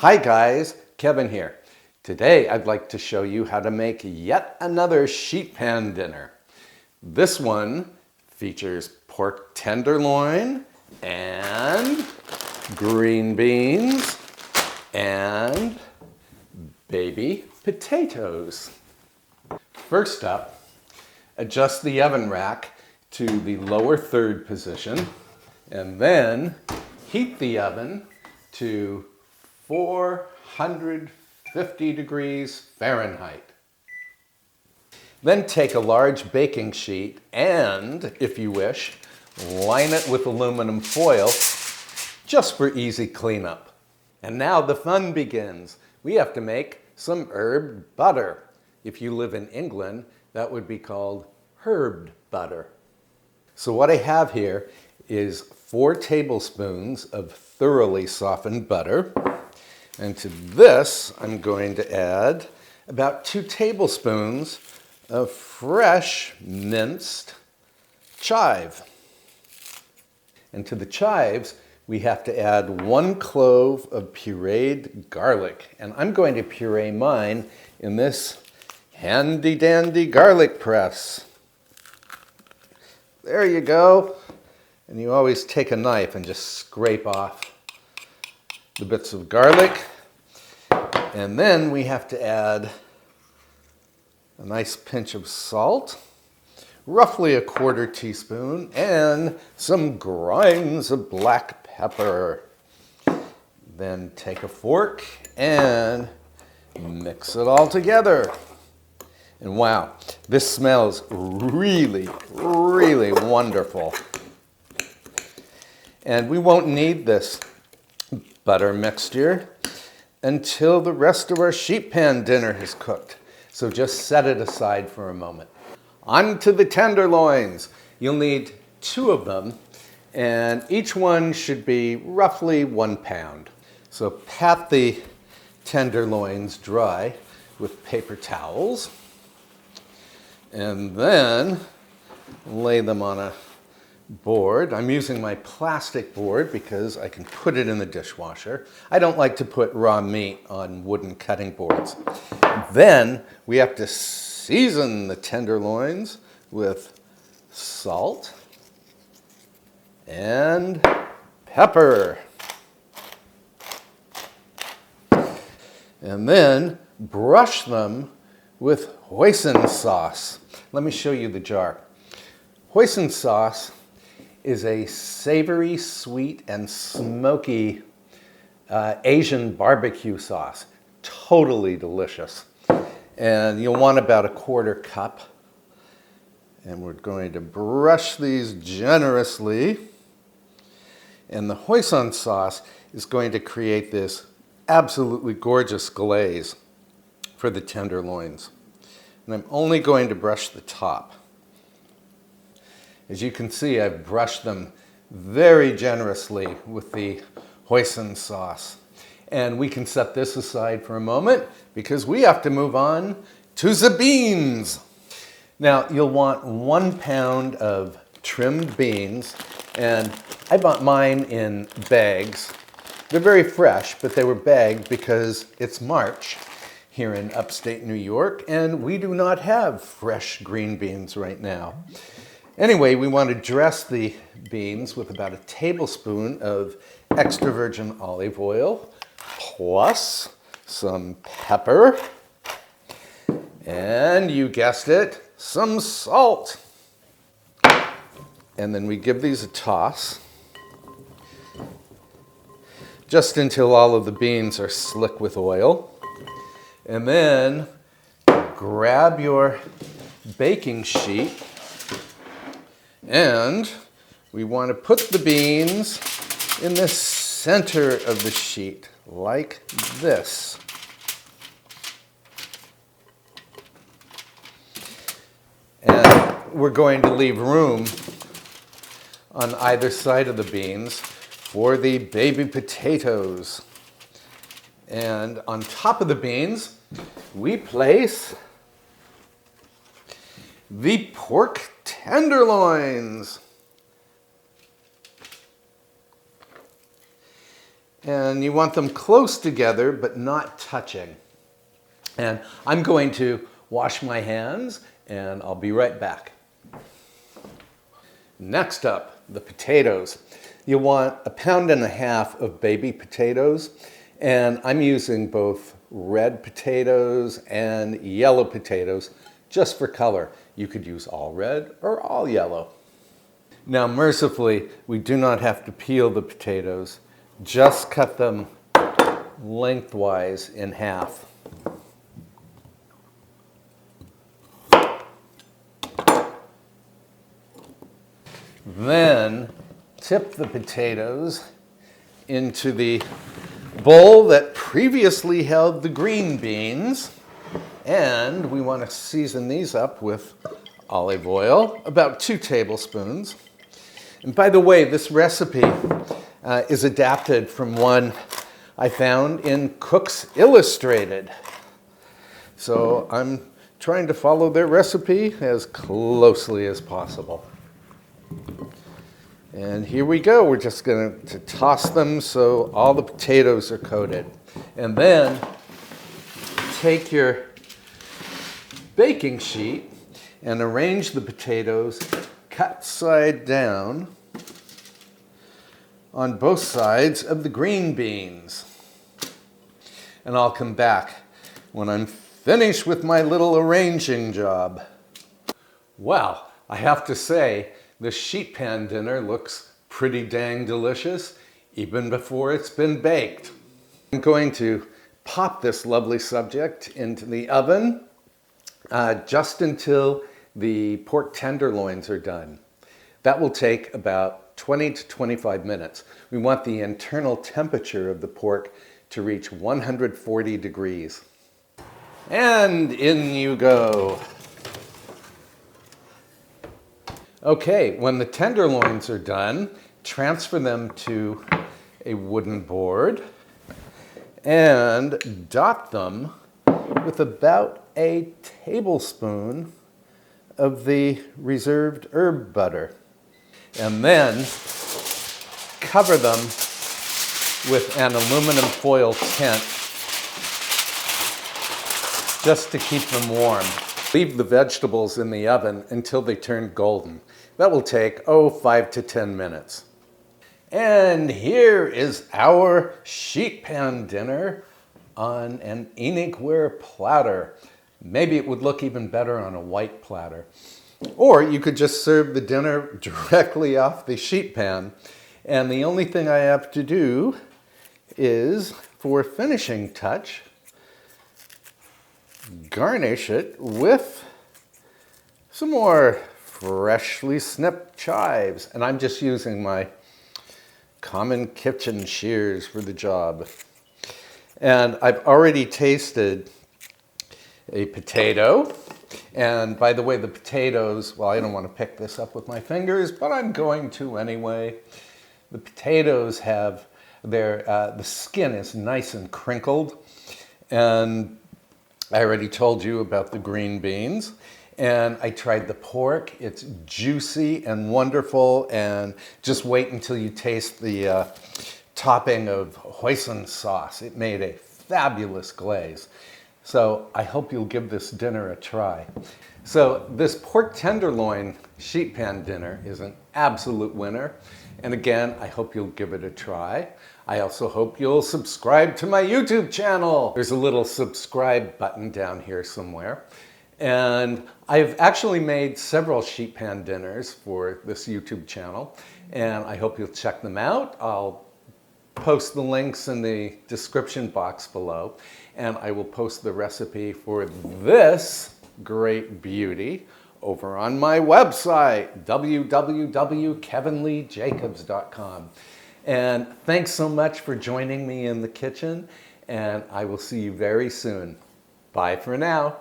Hi guys, Kevin here. Today I'd like to show you how to make yet another sheet pan dinner. This one features pork tenderloin and green beans and baby potatoes. First up, adjust the oven rack to the lower third position and then heat the oven to 450 degrees Fahrenheit. Then take a large baking sheet and, if you wish, line it with aluminum foil just for easy cleanup. And now the fun begins. We have to make some herb butter. If you live in England, that would be called herbed butter. So what I have here is 4 tablespoons of thoroughly softened butter. And to this, I'm going to add about 2 tablespoons of fresh minced chive. And to the chives, we have to add 1 clove of pureed garlic. And I'm going to puree mine in this handy dandy garlic press. There you go. And you always take a knife and just scrape off the bits of garlic. And then we have to add a nice pinch of salt, roughly a 1/4 teaspoon, and some grinds of black pepper. Then take a fork and mix it all together. And wow, this smells really, really wonderful. And we won't need this butter mixture until the rest of our sheet pan dinner is cooked. So just set it aside for a moment. On to the tenderloins. You'll need 2 of them, and each one should be roughly 1 pound. So pat the tenderloins dry with paper towels, and then lay them on a board. I'm using my plastic board because I can put it in the dishwasher. I don't like to put raw meat on wooden cutting boards. Then we have to season the tenderloins with salt and pepper. And then brush them with hoisin sauce. Let me show you the jar. Hoisin sauce is a savory, sweet, and smoky Asian barbecue sauce. Totally delicious. And you'll want about a 1/4 cup. And we're going to brush these generously. And the hoisin sauce is going to create this absolutely gorgeous glaze for the tenderloins. And I'm only going to brush the top. As you can see, I've brushed them very generously with the hoisin sauce. And we can set this aside for a moment because we have to move on to the beans. Now, you'll want 1 pound of trimmed beans, and I bought mine in bags. They're very fresh, but they were bagged because it's March here in upstate New York, and we do not have fresh green beans right now. Anyway, we want to dress the beans with about a tablespoon of extra virgin olive oil, plus some pepper, and you guessed it, some salt. And then we give these a toss, just until all of the beans are slick with oil. And then grab your baking sheet, and we want to put the beans in the center of the sheet, like this. And we're going to leave room on either side of the beans for the baby potatoes. And on top of the beans, we place the pork tenderloins. And you want them close together, but not touching. And I'm going to wash my hands, and I'll be right back. Next up, the potatoes. You want 1.5 pounds of baby potatoes, and I'm using both red potatoes and yellow potatoes just for color. You could use all red or all yellow. Now, mercifully, we do not have to peel the potatoes. Just cut them lengthwise in half. Then tip the potatoes into the bowl that previously held the green beans. And we want to season these up with olive oil, about 2 tablespoons. And by the way, this recipe is adapted from one I found in Cook's Illustrated. So I'm trying to follow their recipe as closely as possible. And here we go. We're just going to toss them so all the potatoes are coated. And then take your baking sheet and arrange the potatoes cut side down on both sides of the green beans. And I'll come back when I'm finished with my little arranging job. Well, I have to say, the sheet pan dinner looks pretty dang delicious, even before it's been baked. I'm going to pop this lovely subject into the oven just until the pork tenderloins are done. That will take about 20 to 25 minutes. We want the internal temperature of the pork to reach 140 degrees. And in you go. Okay, when the tenderloins are done, transfer them to a wooden board and dot them with about a tablespoon of the reserved herb butter. And then cover them with an aluminum foil tent just to keep them warm. Leave the vegetables in the oven until they turn golden. That will take, 5 to 10 minutes. And here is our sheet pan dinner on an Enoch-ware platter. Maybe it would look even better on a white platter. Or you could just serve the dinner directly off the sheet pan. And the only thing I have to do is, for finishing touch, garnish it with some more freshly snipped chives. And I'm just using my common kitchen shears for the job. And I've already tasted a potato. And by the way, the potatoes, well, I don't want to pick this up with my fingers, but I'm going to anyway. The potatoes have the skin is nice and crinkled. And I already told you about the green beans. And I tried the pork. It's juicy and wonderful. And just wait until you taste the topping of hoisin sauce. It made a fabulous glaze. So I hope you'll give this dinner a try. So this pork tenderloin sheet pan dinner is an absolute winner. And again, I hope you'll give it a try. I also hope you'll subscribe to my YouTube channel. There's a little subscribe button down here somewhere. And I've actually made several sheet pan dinners for this YouTube channel. And I hope you'll check them out. I'll post the links in the description box below. And I will post the recipe for this great beauty over on my website, www.kevinleejacobs.com. And thanks so much for joining me in the kitchen, and I will see you very soon. Bye for now.